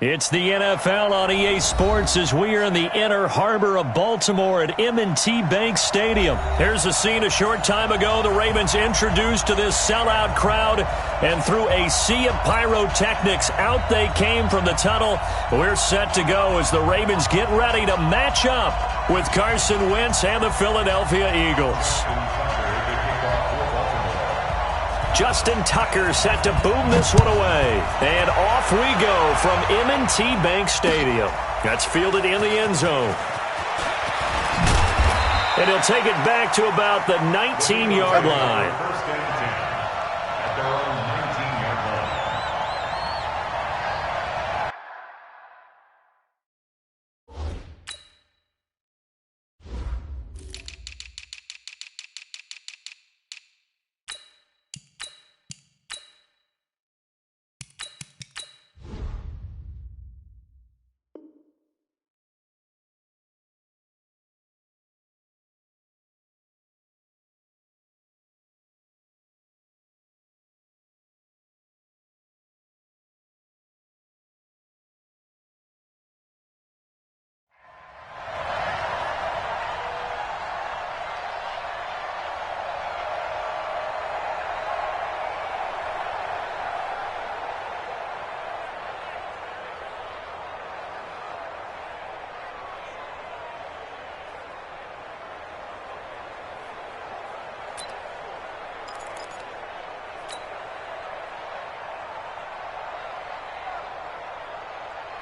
It's the NFL on EA Sports as we are in the inner harbor of Baltimore at M&T Bank Stadium. Here's a scene a short time ago. The Ravens introduced to this sellout crowd, and through a sea of pyrotechnics, out they came from the tunnel. We're set to go as the Ravens get ready to match up with Carson Wentz and the Philadelphia Eagles. Justin Tucker set to boom this one away. And off we go from M&T Bank Stadium. That's fielded in the end zone. And he'll take it back to about the 19-yard line.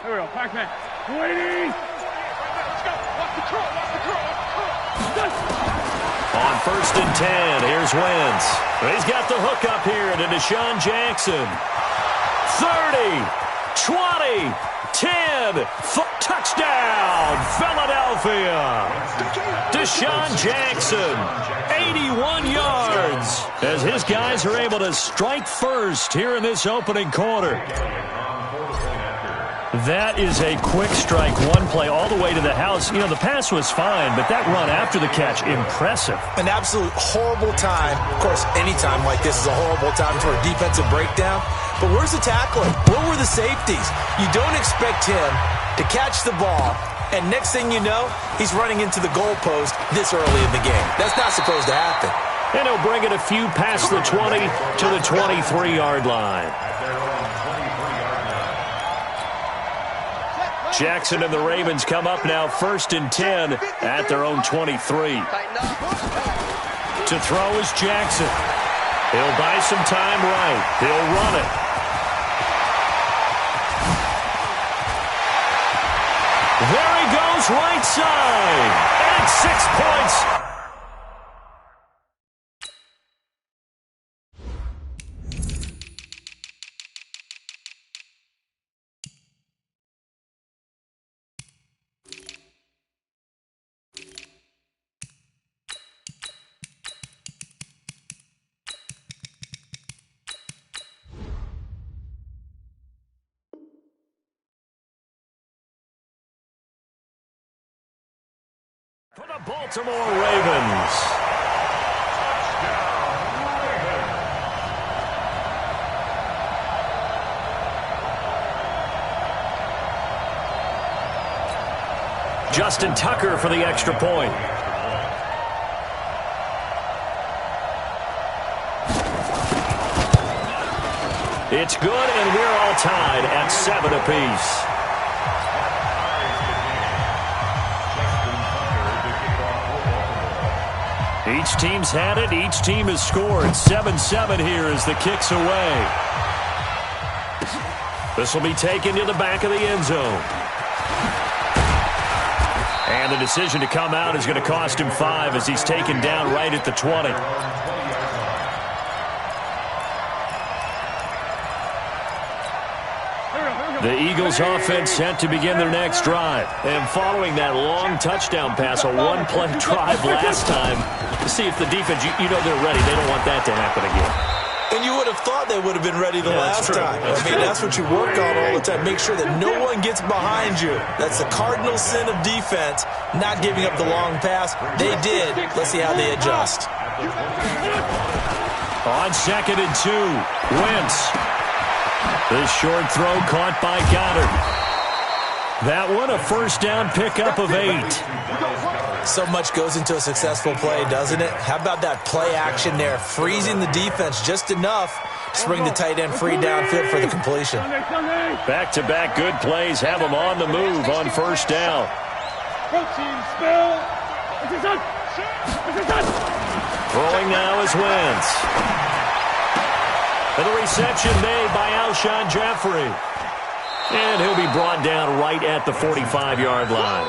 There we go, Pac-Man. Waiting! Let's go! Lock the curl, lock the curl, lock the curl! On 1st and 10, here's Wentz. He's got the hook up here to Deshaun Jackson. 30, 20, 10, touchdown, Philadelphia! Deshaun Jackson, 81 yards, as his guys are able to strike first here in this opening quarter. That is a quick strike, one play all the way to the house. You know, the pass was fine, but that run after the catch, impressive. An absolute horrible time. Of course, any time like this is a horrible time for a defensive breakdown. But where's the tackler? Where were the safeties? You don't expect him to catch the ball, and next thing you know, he's running into the goalpost this early in the game. That's not supposed to happen. And he'll bring it a few past the 20 to the 23-yard line. Jackson and the Ravens come up now 1st and 10 at their own 23. To throw is Jackson. He'll buy some time right. He'll run it. There he goes, right side. And it's 6 points. For the Baltimore Ravens. Justin Tucker for the extra point. It's good, and we're all tied at 7 apiece. Each team's had it. Each team has scored. 7-7 here as the kick's away. This will be taken to the back of the end zone. And the decision to come out is going to cost him 5 as he's taken down right at the 20. The Eagles offense set to begin their next drive. And following that long touchdown pass, a one-play drive last time, to see if the defense, you know they're ready. They don't want that to happen again. And you would have thought they would have been ready the last time. That's what you work on all the time. Make sure that no one gets behind you. That's the cardinal sin of defense, not giving up the long pass. They did. Let's see how they adjust. On 2nd and 2, Wentz. The short throw caught by Goddard. That one, a first down pickup of 8. So much goes into a successful play, doesn't it? How about that play action there, freezing the defense just enough to bring the tight end free downfield for the completion. Back-to-back good plays have them on the move on first down. Throwing now is Wentz. And the reception made by Alshon Jeffrey. And he'll be brought down right at the 45-yard line.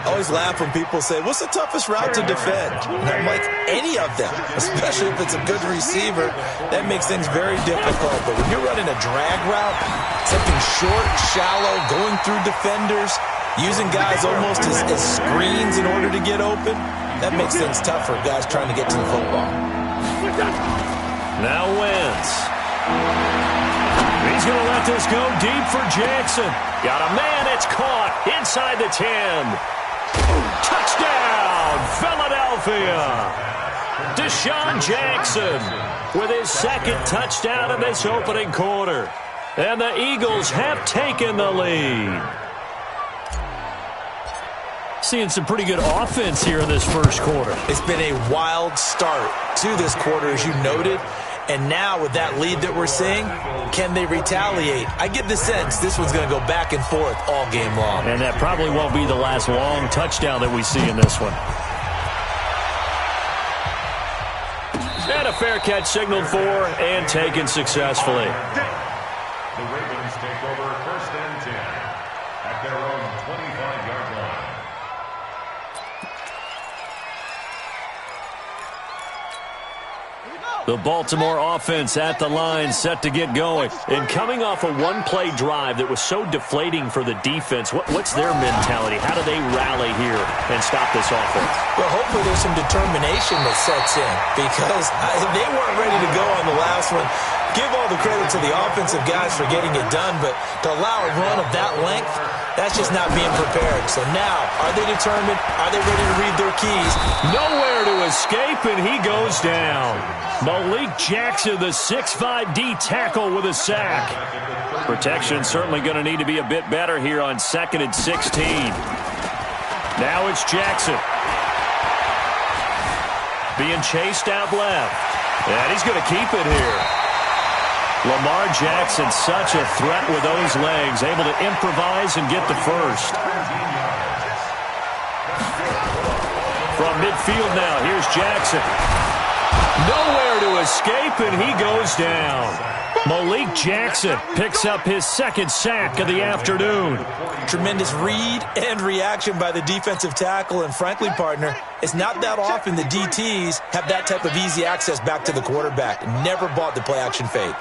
I always laugh when people say, what's the toughest route to defend? And I'm like, any of them, especially if it's a good receiver. That makes things very difficult. But when you're running a drag route, something short, shallow, going through defenders, using guys almost as screens in order to get open, that makes things tough for guys trying to get to the football. Now Wentz. He's going to let this go deep for Jackson. Got a man, it's caught inside the 10. Touchdown, Philadelphia. Deshaun Jackson with his second touchdown in this opening quarter. And the Eagles have taken the lead. Seeing some pretty good offense here in this first quarter. It's been a wild start to this quarter, as you noted. And now with that lead that we're seeing, can they retaliate? I get the sense this one's going to go back and forth all game long. And that probably won't be the last long touchdown that we see in this one. And a fair catch signaled for and taken successfully. The Ravens take over first and 10 at their own 25-yard line. The Baltimore offense at the line, set to get going. And coming off a one-play drive that was so deflating for the defense, what's their mentality? How do they rally here and stop this offense? Well, hopefully there's some determination that sets in, because they weren't ready to go on the last one. Give all the credit to the offensive guys for getting it done, but to allow a run of that length, that's just not being prepared. So now, are they determined? Are they ready to read their keys? Nowhere to escape, and he goes down. Malik Jackson, the 6'5" D tackle with a sack. Protection certainly going to need to be a bit better here on 2nd and 16. Now it's Jackson. Being chased out left. And he's going to keep it here. Lamar Jackson, such a threat with those legs, able to improvise and get the first. From midfield now, here's Jackson. Nowhere to escape, and he goes down. Malik Jackson picks up his second sack of the afternoon. Tremendous read and reaction by the defensive tackle, and frankly, partner, it's not that often the DTs have that type of easy access back to the quarterback. Never bought the play-action fade.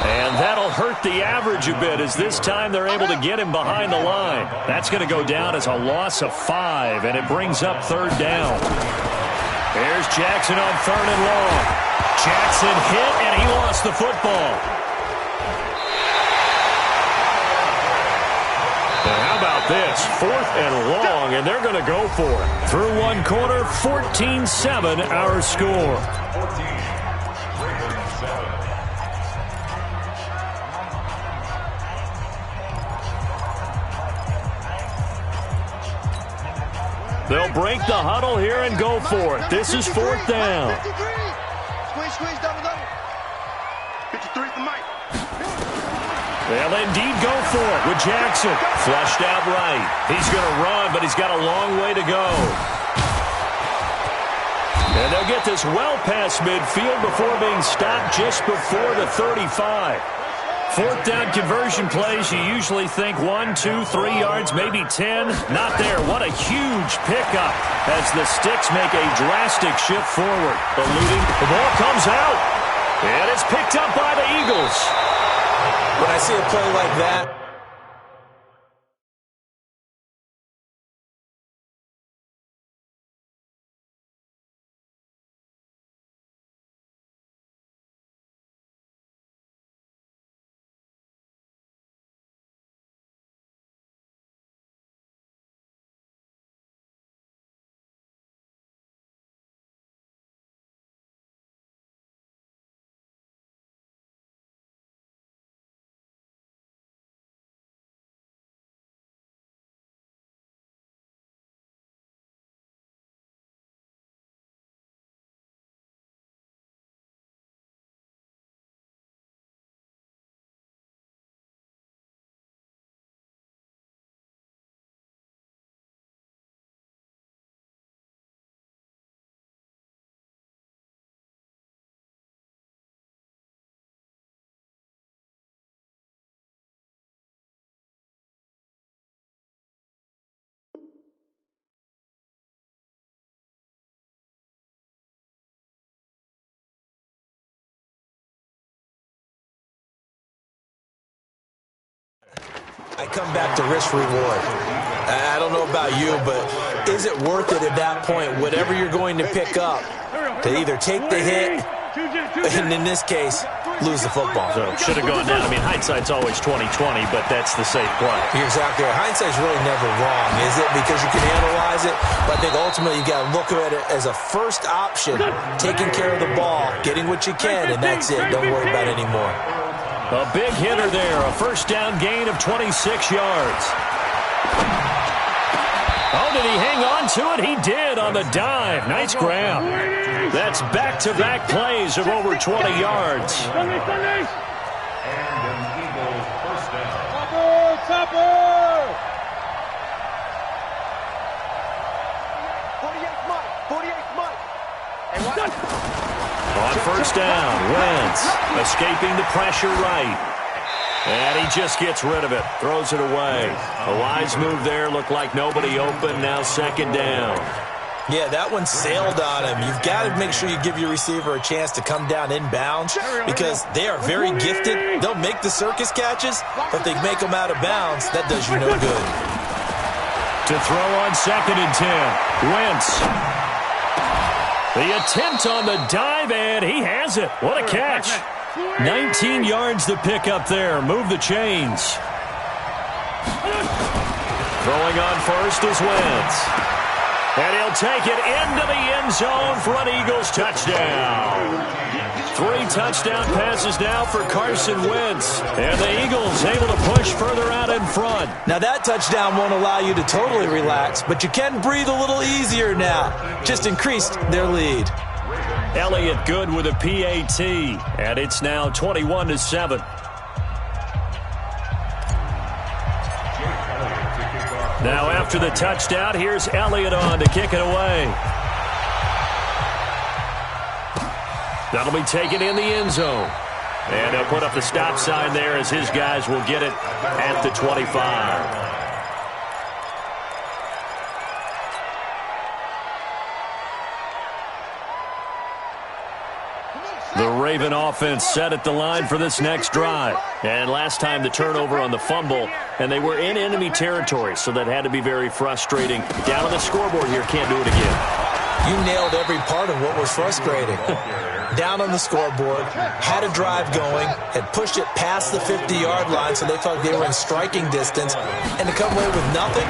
And that'll hurt the average a bit, as this time they're able to get him behind the line. That's going to go down as a loss of 5, and it brings up 3rd down. Here's Jackson on 3rd and long. Jackson hit, and he lost the football. And how about this? 4th and long, and they're going to go for it. Through one quarter, 14-7 our score. They'll break the huddle here and go for it. This is 4th down. Squeeze, double. 53 for Mike. They'll indeed go for it with Jackson. Flushed out right. He's going to run, but he's got a long way to go. And they'll get this well past midfield before being stopped just before the 35. 4th down conversion plays, you usually think 1, 2, 3 yards, maybe 10. Not there. What a huge pickup as the sticks make a drastic shift forward. Eluding. The ball comes out. And it's picked up by the Eagles. When I see a play like that, I come back to risk-reward. I don't know about you, but is it worth it at that point, whatever you're going to pick up, to either take the hit, and in this case, lose the football? So should have gone down. I mean, hindsight's always 20/20, but that's the safe play. You're exactly right. Hindsight's really never wrong, is it? Because you can analyze it, but I think ultimately you got to look at it as a first option, taking care of the ball, getting what you can, and that's it. Don't worry about it anymore. A big hitter there, a first down gain of 26 yards. Oh, did he hang on to it? He did on the dive. Nice grab. That's back-to-back plays of over 20 yards. And an Eagles first down. Topper! 48 Mike. On first down, Wentz escaping the pressure right. And he just gets rid of it, throws it away. A wise move there, looked like nobody open, now second down. Yeah, that one sailed on him. You've got to make sure you give your receiver a chance to come down inbounds because they are very gifted. They'll make the circus catches, but if they make them out of bounds, that does you no good. To throw on second and 10, Wentz. The attempt on the dive, and he has it. What a catch. 19 yards to pick up there. Move the chains. Throwing on first is Wentz. And he'll take it into the end zone for an Eagles touchdown. 3 touchdown passes now for Carson Wentz. And the Eagles able to push further out in front. Now that touchdown won't allow you to totally relax, but you can breathe a little easier now. Just increased their lead. Elliott good with a PAT, and it's now 21-7. Now after the touchdown, here's Elliott on to kick it away. That'll be taken in the end zone. And he'll put up the stop sign there as his guys will get it at the 25. The Raven offense set at the line for this next drive. And last time the turnover on the fumble, and they were in enemy territory, so that had to be very frustrating. Down on the scoreboard here, can't do it again. You nailed every part of what was frustrating. Down on the scoreboard, had a drive going, had pushed it past the 50-yard line so they felt like they were in striking distance, and to come away with nothing,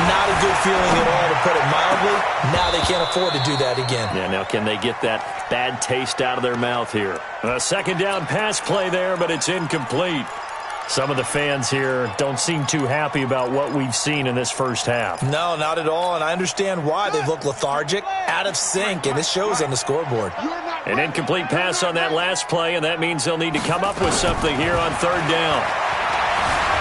not a good feeling at all, to put it mildly. Now they can't afford to do that again. Yeah, now can they get that bad taste out of their mouth here? A second down pass play there, but it's incomplete. Some of the fans here don't seem too happy about what we've seen in this first half. No, not at all, and I understand why. They've looked lethargic, out of sync, and this shows on the scoreboard. An incomplete pass on that last play, and that means they'll need to come up with something here on third down.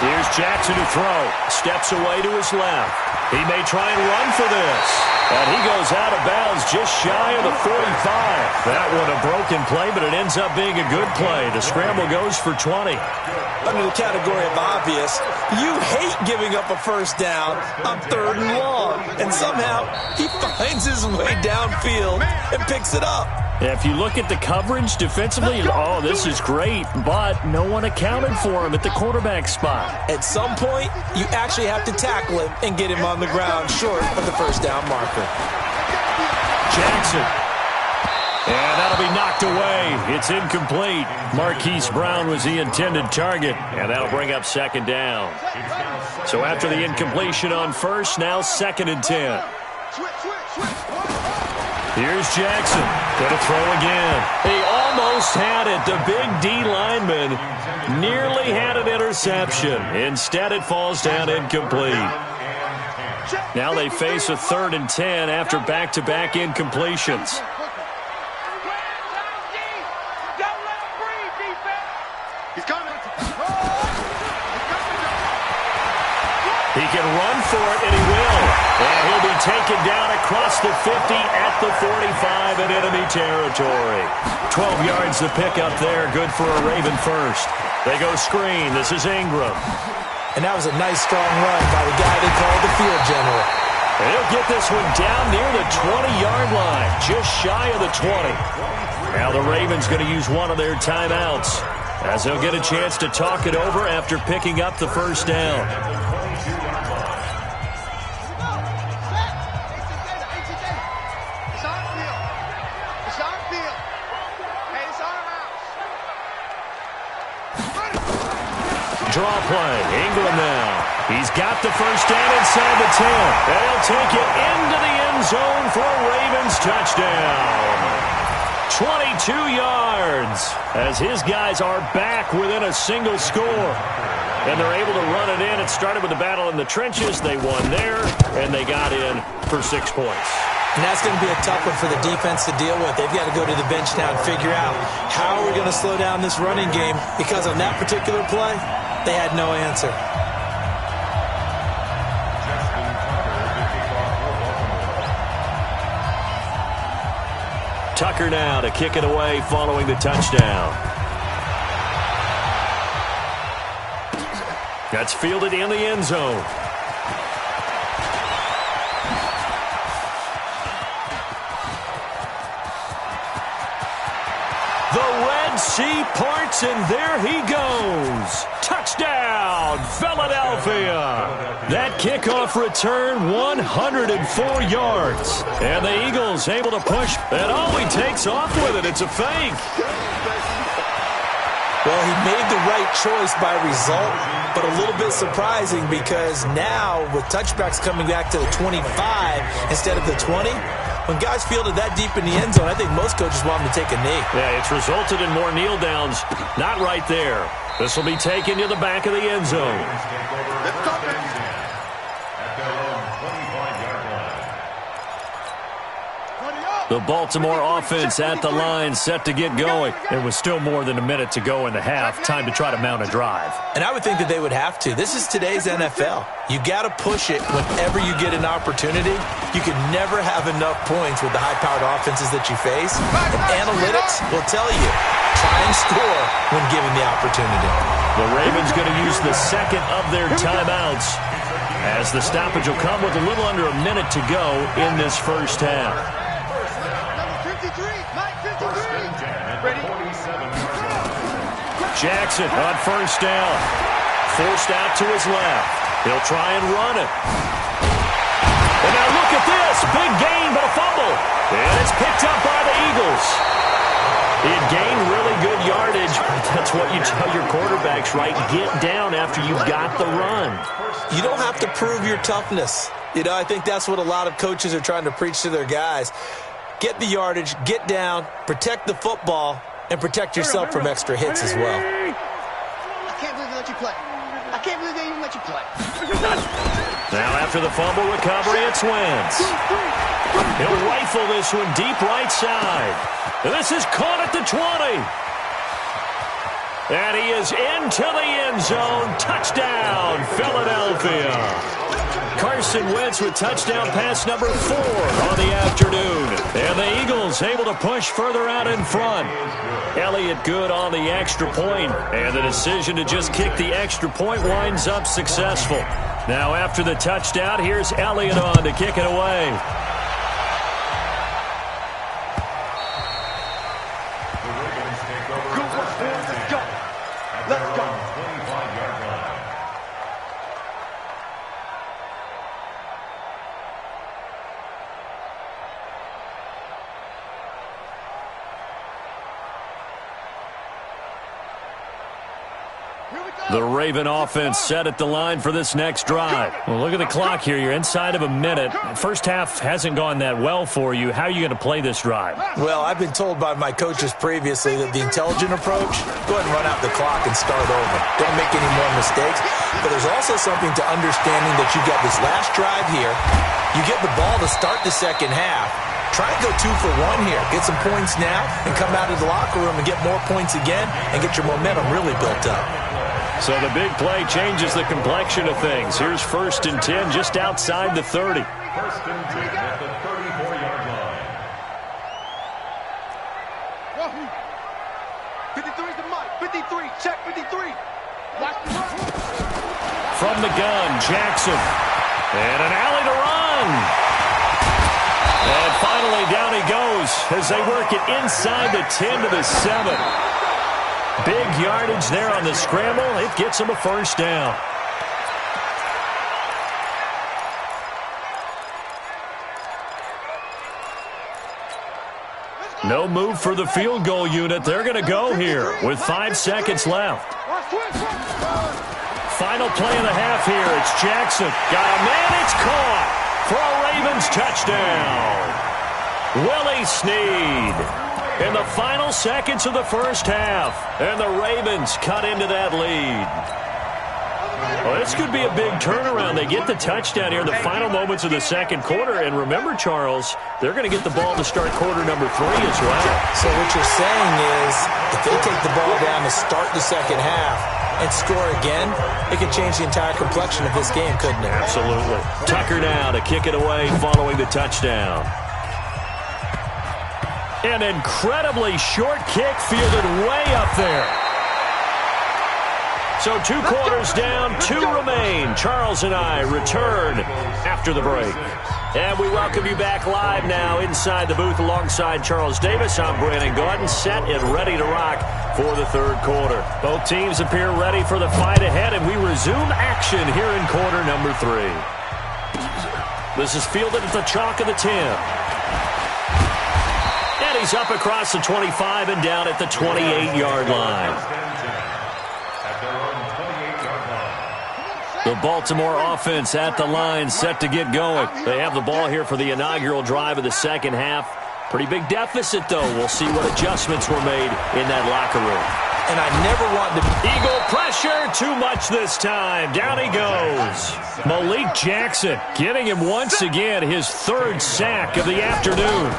Here's Jackson to throw. Steps away to his left. He may try and run for this. And he goes out of bounds just shy of the 45. That one a broken play, but it ends up being a good play. The scramble goes for 20. Under the category of obvious, you hate giving up a first down on third and long. And somehow he finds his way downfield and picks it up. If you look at the coverage defensively, oh, this is great, but no one accounted for him at the quarterback spot. At some point, you actually have to tackle him and get him on the ground short of the first down marker. Jackson. And that'll be knocked away. It's incomplete. Marquise Brown was the intended target, and that'll bring up second down. So after the incompletion on first, now second and 10. Here's Jackson. Going to throw again. He almost had it. The big D lineman nearly had an interception. Instead, it falls down incomplete. Now they face a 3rd and 10 after back-to-back incompletions. He can run for it, and he will. And he'll be taken down across the 50 at the 45 in enemy territory. 12 yards to pick up there. Good for a Raven first. They go screen. This is Ingram. And that was a nice, strong run by the guy they called the field general. And he'll get this one down near the 20-yard line, just shy of the 20. Now the Ravens going to use one of their timeouts. as he'll get a chance to talk it over after picking up the first down. Draw play. England now. He's got the first down inside the 10. And he'll take it into the end zone for a Ravens touchdown. 22 yards as his guys are back within a single score. And they're able to run it in. It started with a battle in the trenches. They won there, and they got in for 6 points. And that's going to be a tough one for the defense to deal with. They've got to go to the bench now and figure out how we're going to slow down this running game, because on that particular play, they had no answer. Tucker now to kick it away following the touchdown. That's fielded in the end zone. The Red Sea parts, and there he goes. Touchdown, Philadelphia. That kickoff return, 104 yards. And the Eagles able to push, and he takes off with it. It's a fake. Well, he made the right choice by result, but a little bit surprising because now with touchbacks coming back to the 25 instead of the 20, when guys fielded that deep in the end zone, I think most coaches want them to take a knee. Yeah, it's resulted in more kneel downs. Not right there. This will be taken to the back of the end zone. The Baltimore offense at the line, set to get going. There was still more than a minute to go in the half. Time to try to mount a drive. And I would think that they would have to. This is today's NFL. You got to push it whenever you get an opportunity. You can never have enough points with the high-powered offenses that you face. And analytics will tell you, try and score when given the opportunity. The Ravens going to use the second of their timeouts, as the stoppage will come with a little under a minute to go in this first half. Jackson on first down. Forced out to his left. He'll try and run it. And now look at this. Big gain, but a fumble. And it's picked up by the Eagles. It gained really good yardage, but that's what you tell your quarterbacks, right? Get down after you've got the run. You don't have to prove your toughness. You know, I think that's what a lot of coaches are trying to preach to their guys. Get the yardage, get down, protect the football, and protect yourself from extra hits as well. I can't believe they let you play. I can't believe they even let you play. Now after the fumble recovery, it's Wentz. He'll rifle this one deep right side. This is caught at the 20. And he is into the end zone. Touchdown, Philadelphia. Carson Wentz with touchdown pass number 4 on the afternoon. And the Eagles able to push further out in front. Elliott good on the extra point. And the decision to just kick the extra point winds up successful. Now after the touchdown, here's Elliott on to kick it away. Let's go. The Raven offense set at the line for this next drive. Well, look at the clock here. You're inside of a minute. First half hasn't gone that well for you. How are you going to play this drive? Well, I've been told by my coaches previously that the intelligent approach, go ahead and run out the clock and start over. Don't make any more mistakes. But there's also something to understanding that you got this last drive here. You get the ball to start the second half. Try and go 2 for 1 here. Get some points now and come out of the locker room and get more points again and get your momentum really built up. So the big play changes the complexion of things. Here's 1st and 10 just outside the 30. 1st and 10 at the 34-yard line. 53 is the mic. 53. Check 53. Watch the run. From the gun, Jackson. And an alley to run. And finally down he goes as they work it inside the 10 to the 7. Big yardage there on the scramble. It gets him a first down. No move for the field goal unit. They're going to go here with 5 seconds left. Final play of the half here. It's Jackson. Got a man. It's caught for a Ravens touchdown. Willie Snead in the final seconds of the first half. And the Ravens cut into that lead. Well, this could be a big turnaround. They get the touchdown here in the final moments of the second quarter. And remember, Charles, they're going to get the ball to start quarter number 3 as well. So what you're saying is if they take the ball down to start the second half and score again, it could change the entire complexion of this game, couldn't it? Absolutely. Tucker now to kick it away following the touchdown. An incredibly short kick fielded way up there. So 2 quarters down, 2 remain. Charles and I return after the break. And we welcome you back live now inside the booth alongside Charles Davis. I'm Brandon Gordon, set and ready to rock for the third quarter. Both teams appear ready for the fight ahead, and we resume action here in quarter number 3. This is fielded at the chalk of the 10. And he's up across the 25 and down at the 28-yard line. The Baltimore offense at the line, set to get going. They have the ball here for the inaugural drive of the second half. Pretty big deficit, though. We'll see what adjustments were made in that locker room. And I never want to... Eagle pressure, too much this time. Down he goes. Malik Jackson getting him once again his 3rd sack of the afternoon.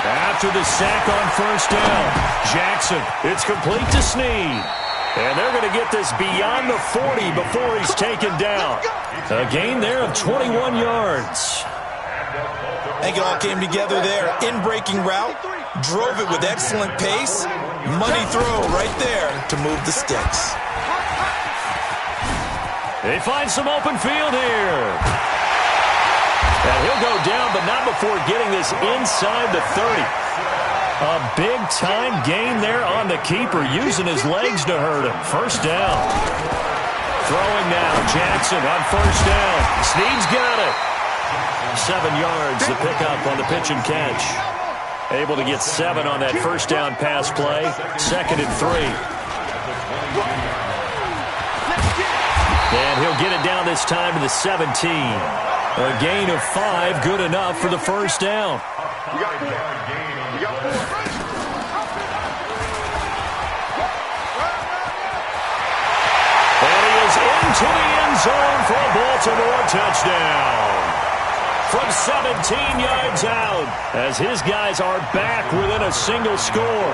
After the sack on first down, Jackson, it's complete to Snead. And they're going to get this beyond the 40 before he's taken down. A gain there of 21 yards. I think it all came together there. In-breaking route, drove it with excellent pace. Money throw right there to move the sticks. They find some open field here. And he'll go down, but not before getting this inside the 30. A big-time gain there on the keeper, using his legs to hurt him. First down. Throwing now, Jackson on first down. Snead's got it. 7 yards to pick up on the pitch and catch. Able to get 7 on that first down pass play. 2nd and 3. And he'll get it down this time to the 17. A gain of 5, good enough for the first down. To the end zone for a Baltimore touchdown. From 17 yards out, as his guys are back within a single score.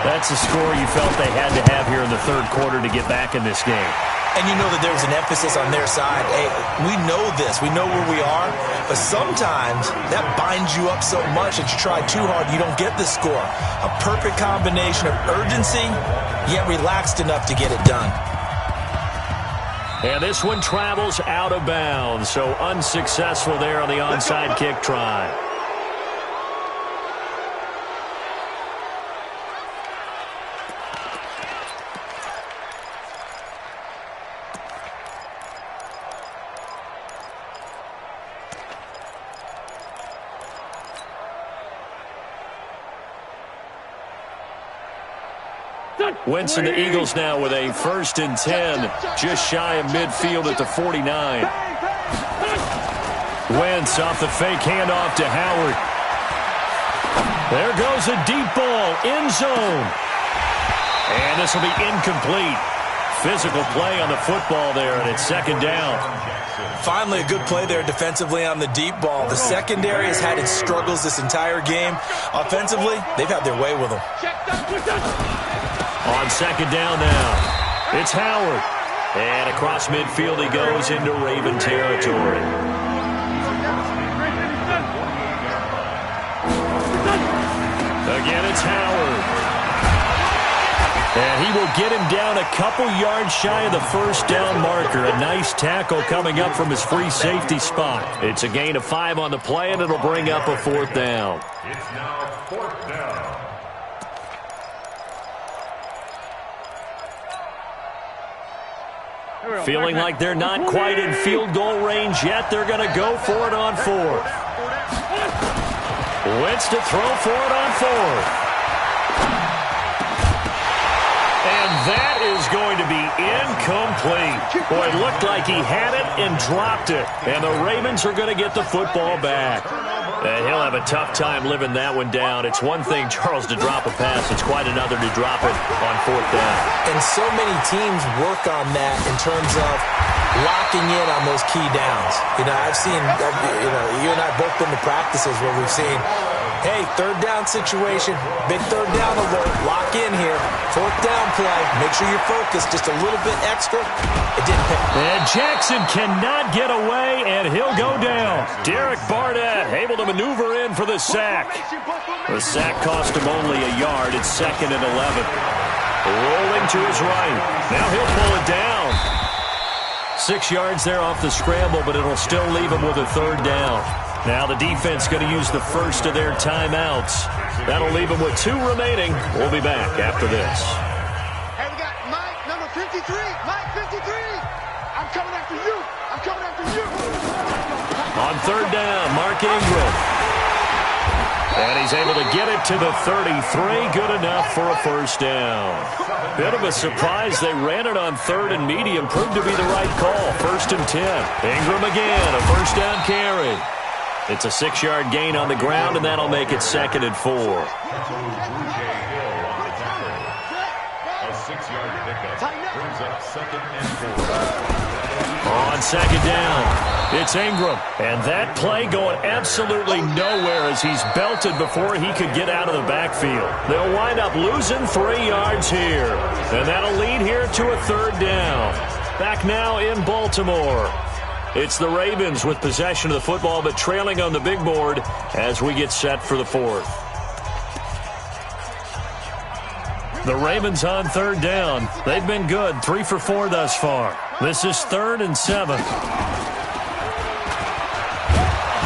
That's the score you felt they had to have here in the third quarter to get back in this game. And you know that there's an emphasis on their side. Hey, we know this. We know where we are. But sometimes that binds you up so much that you try too hard, you don't get the score. A perfect combination of urgency, yet relaxed enough to get it done. And this one travels out of bounds, so unsuccessful there on the onside kick try. Wentz and the Eagles now with a 1st and 10, just shy of midfield at the 49. Wentz off the fake handoff to Howard. There goes a deep ball, end zone. And this will be incomplete. Physical play on the football there, and it's 2nd down. Finally a good play there defensively on the deep ball. The secondary has had its struggles this entire game. Offensively, they've had their way with them. On 2nd down now, it's Howard. And across midfield he goes into Raven territory. Again, it's Howard. And he will get him down a couple yards shy of the first down marker. A nice tackle coming up from his free safety spot. It's a gain of 5 on the play, and it'll bring up a 4th down. It's now 4th down. Feeling like they're not quite in field goal range yet. They're going to go for it on fourth. Wentz to throw for it on fourth. And that is going to be incomplete. Boy, it looked like he had it and dropped it. And the Ravens are going to get the football back. And he'll have a tough time living that one down. It's one thing, Charles, to drop a pass. It's quite another to drop it on fourth down. And so many teams work on that in terms of locking in on those key downs. I've seen, you and I both been to practices where we've seen, hey, third down situation, big third down alert, lock in here, fourth down play, make sure you're focused just a little bit extra. It didn't pick. And Jackson cannot get away, and he'll go down. Derek Barnett able to maneuver in for the sack. The sack cost him only a yard. It's 2nd and 11. Rolling to his right. Now he'll pull it down. 6 yards there off the scramble, but it'll still leave him with a third down. Now the defense going to use the first of their timeouts. That'll leave them with 2 remaining. We'll be back after this. Hey, we got Mike, number 53. Mike, 53. I'm coming after you. I'm coming after you. On third down, Mark Ingram. And he's able to get it to the 33. Good enough for a first down. Bit of a surprise. They ran it on 3rd and medium. Proved to be the right call. 1st and 10. Ingram again, a first down carry. It's a 6-yard gain on the ground, and that'll make it 2nd and 4. A 6-yard pickup brings up 2nd and 4. On 2nd down, it's Ingram. And that play going absolutely nowhere as he's belted before he could get out of the backfield. They'll wind up losing 3 yards here. And that'll lead here to a 3rd down. Back now in Baltimore. It's the Ravens with possession of the football, but trailing on the big board as we get set for the 4th. The Ravens on 3rd down. They've been good, 3 for 4 thus far. This is 3rd and 7.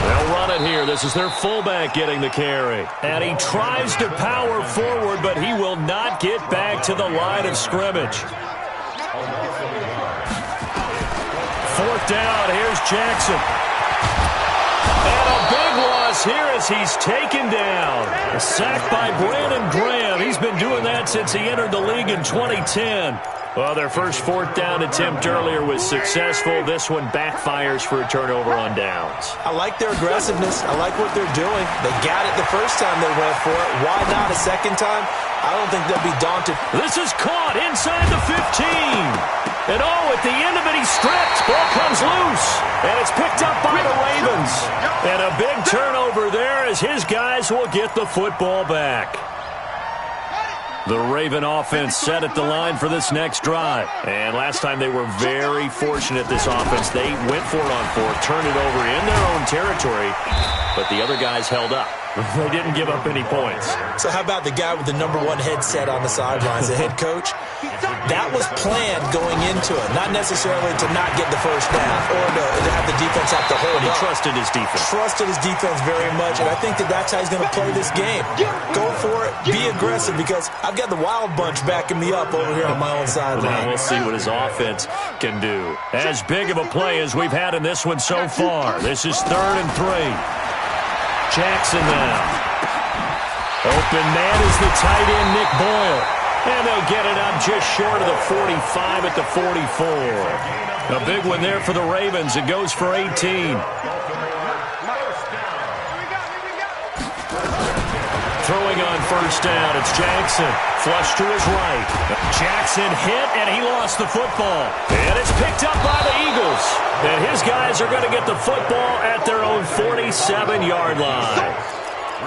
They'll run it here. This is their fullback getting the carry. And he tries to power forward, but he will not get back to the line of scrimmage. 4th down, here's Jackson. And a big loss here as he's taken down. A sack by Brandon Graham. He's been doing that since he entered the league in 2010. Well, their first 4th down attempt earlier was successful. This one backfires for a turnover on downs. I like their aggressiveness. I like what they're doing. They got it the first time they went for it. Why not a second time? I don't think they'll be daunted. This is caught inside the 15. And at the end of it, he's stripped. Ball comes loose. And it's picked up by the Ravens. And a big turnover there as his guys will get the football back. The Raven offense set at the line for this next drive. And last time they were very fortunate, this offense. They went for it on 4th, turned it over in their own territory, but the other guys held up. They didn't give up any points. So how about the guy with the number 1 headset on the sidelines, the head coach? That was planned going into it, not necessarily to not get the first down or to have the defense have to hold He up. trusted his defense. Trusted his defense very much, and I think that's how he's going to play this game. Go for it, be aggressive, because I've got the Wild Bunch backing me up over here on my own sideline. Now we'll see what his offense can do. As big of a play as we've had in this one so far. This is 3rd and 3. Jackson now. Open man is the tight end, Nick Boyle. And they'll get it up just short of the 45 at the 44. A big one there for the Ravens. It goes for 18. Throwing on first down, it's Jackson. Flush to his right. Jackson hit, and he lost the football. And it's picked up by the Eagles. And his guys are going to get the football at their own 47-yard line.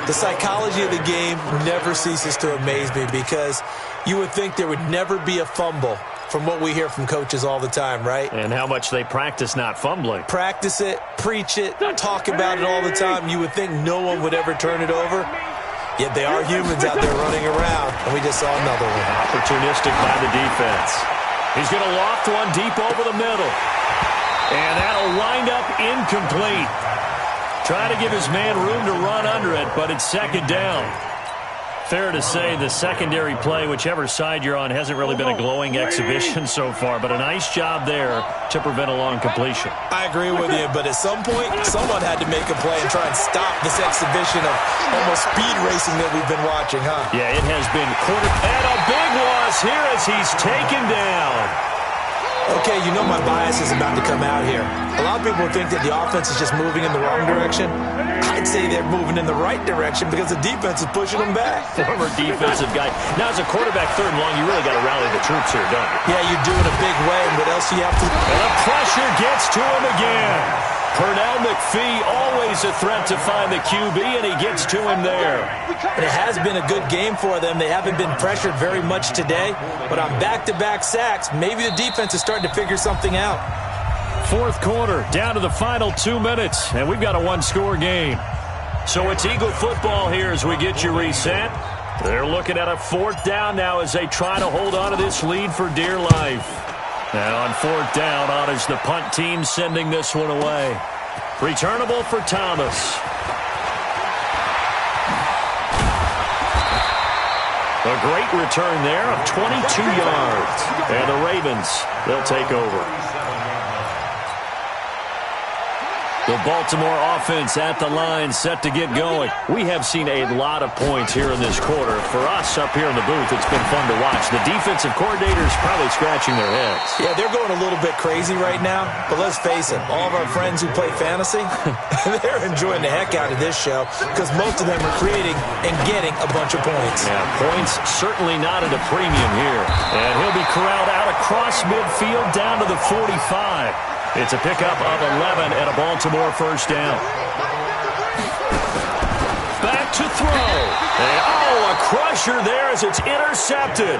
The psychology of the game never ceases to amaze me, because you would think there would never be a fumble from what we hear from coaches all the time, right? And how much they practice not fumbling. Practice it, preach it, talk about it all the time. You would think no one would ever turn it over. Yet they are humans out there running around, and we just saw another one. Opportunistic by the defense. He's going to loft one deep over the middle. And that'll wind up incomplete. Trying to give his man room to run under it, but it's 2nd down. fair to say the secondary play, whichever side you're on, hasn't really been a glowing exhibition so far, but a nice job there to prevent a long completion. I agree with you, but at some point, someone had to make a play and try and stop this exhibition of almost speed racing that we've been watching, huh? Yeah, it has been and a big loss here as he's taken down. Okay, you know my bias is about to come out here. A lot of people think that the offense is just moving in the wrong direction. I'd say they're moving in the right direction because the defense is pushing them back. Former defensive guy. Now, as a quarterback, 3rd and long, you really got to rally the troops here, don't you? Yeah, you do in a big way, and what else do you have to do? And the pressure gets to him again. Pernell McPhee, always a threat to find the QB, and he gets to him there. And it has been a good game for them. They haven't been pressured very much today, but on back-to-back sacks, maybe the defense is starting to figure something out. 4th quarter, down to the final 2 minutes, and we've got a one-score game. So it's Eagle football here as we get you reset. They're looking at a 4th down now as they try to hold on to this lead for dear life. And on 4th down, on is the punt team sending this one away. Returnable for Thomas. A great return there of 22 yards. And the Ravens, they'll take over. The Baltimore offense at the line, set to get going. We have seen a lot of points here in this quarter. For us up here in the booth, it's been fun to watch. The defensive coordinators probably scratching their heads. Yeah, they're going a little bit crazy right now. But let's face it, all of our friends who play fantasy, they're enjoying the heck out of this show because most of them are creating and getting a bunch of points. Yeah, points certainly not at a premium here. And he'll be corralled out across midfield down to the 45. It's a pickup of 11 and a Baltimore 1st down. Back to throw. And, a crusher there as it's intercepted.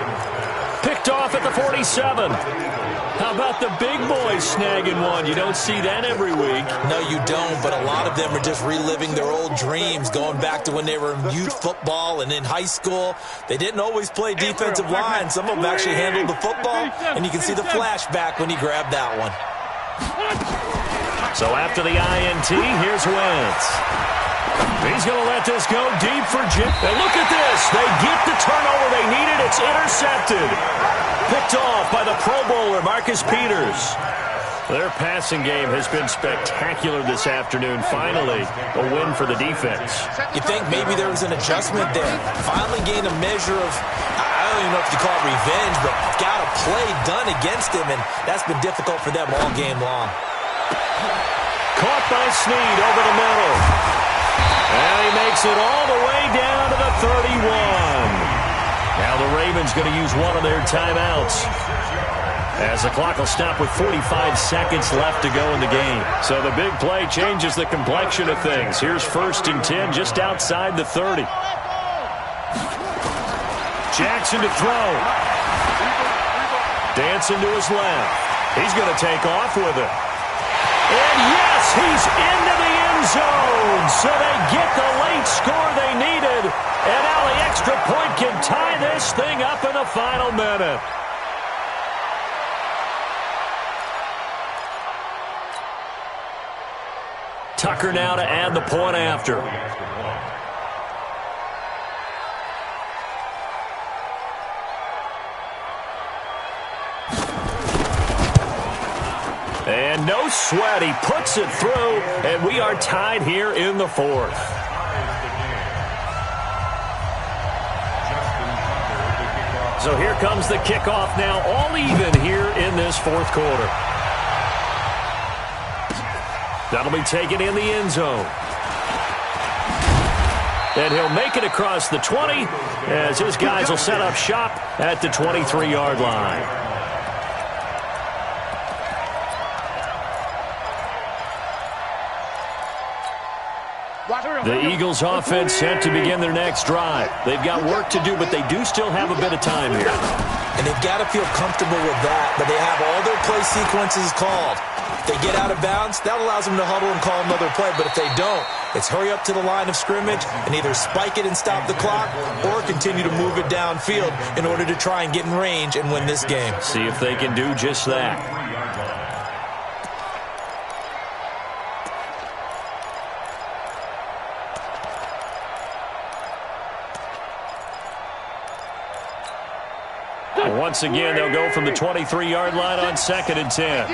Picked off at the 47. How about the big boys snagging one? You don't see that every week. No, you don't, but a lot of them are just reliving their old dreams, going back to when they were in youth football and in high school. They didn't always play defensive line. Some of them actually handled the football, and you can see the flashback when he grabbed that one. So after the INT, here's Wentz. He's going to let this go deep for Jim. And look at this. They get the turnover they needed. It's intercepted. Picked off by the Pro Bowler, Marcus Peters. Their passing game has been spectacular this afternoon. Finally, a win for the defense. You think maybe there was an adjustment there. Finally gained a measure of, I don't even know if you call it revenge, but got a play done against him, and that's been difficult for them all game long. Caught by Snead over the middle. And he makes it all the way down to the 31. Now the Ravens going to use one of their timeouts, as the clock will stop with 45 seconds left to go in the game. So the big play changes the complexion of things. Here's 1st and 10 just outside the 30. Jackson to throw. Dancing to his left. He's going to take off with it. And yes, he's into the end zone. So they get the late score they needed. And now the extra point can tie this thing up in the final minute. Tucker now to add the point after. And no sweat, he puts it through, and we are tied here in the 4th. So here comes the kickoff now, all even here in this 4th quarter. That'll be taken in the end zone. And he'll make it across the 20 as his guys will set up shop at the 23-yard line. The Eagles offense set to begin their next drive. They've got work to do, but they do still have a bit of time here. And they've got to feel comfortable with that, but they have all their play sequences called. If they get out of bounds, that allows them to huddle and call another play, but if they don't, it's hurry up to the line of scrimmage and either spike it and stop the clock or continue to move it downfield in order to try and get in range and win this game. See if they can do just that. Once again, they'll go from the 23-yard line on 2nd and 10.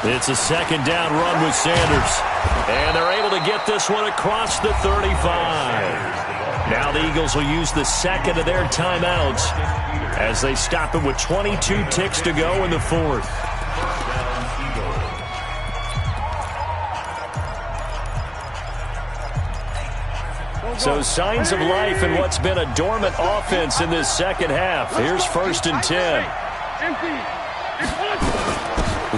It's a 2nd down run with Sanders. And they're able to get this one across the 35. Now the Eagles will use the 2nd of their timeouts as they stop it with 22 ticks to go in the 4th. So signs of life in what's been a dormant offense in this 2nd half. Here's 1st and 10.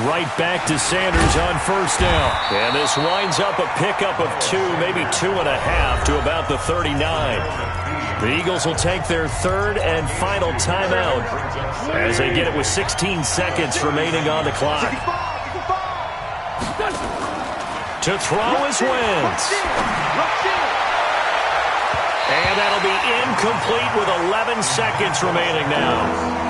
Right back to Sanders on 1st down. And this winds up a pickup of 2, maybe 2.5 to about the 39. The Eagles will take their 3rd and final timeout as they get it with 16 seconds remaining on the clock. To throw is Wentz. And that'll be incomplete with 11 seconds remaining now.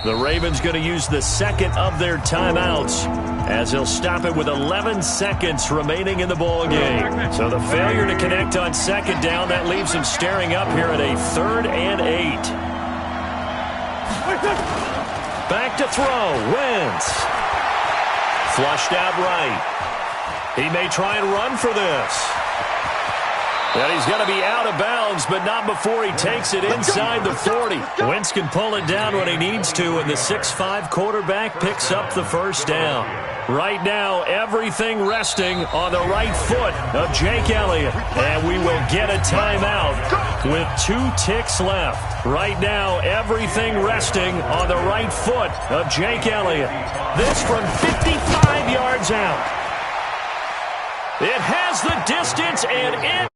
The Ravens going to use the 2nd of their timeouts as they'll stop it with 11 seconds remaining in the ball game. So the failure to connect on 2nd down, that leaves them staring up here at a 3rd and 8. Back to throw. Wentz. Flushed out right. He may try and run for this. And he's going to be out of bounds, but not before he takes it inside the 40. Wentz can pull it down when he needs to, and the 6'5" quarterback picks up the 1st down. Right now, everything resting on the right foot of Jake Elliott. And we will get a timeout with 2 ticks left. Right now, everything resting on the right foot of Jake Elliott. This from 55 yards out. It has the distance, and it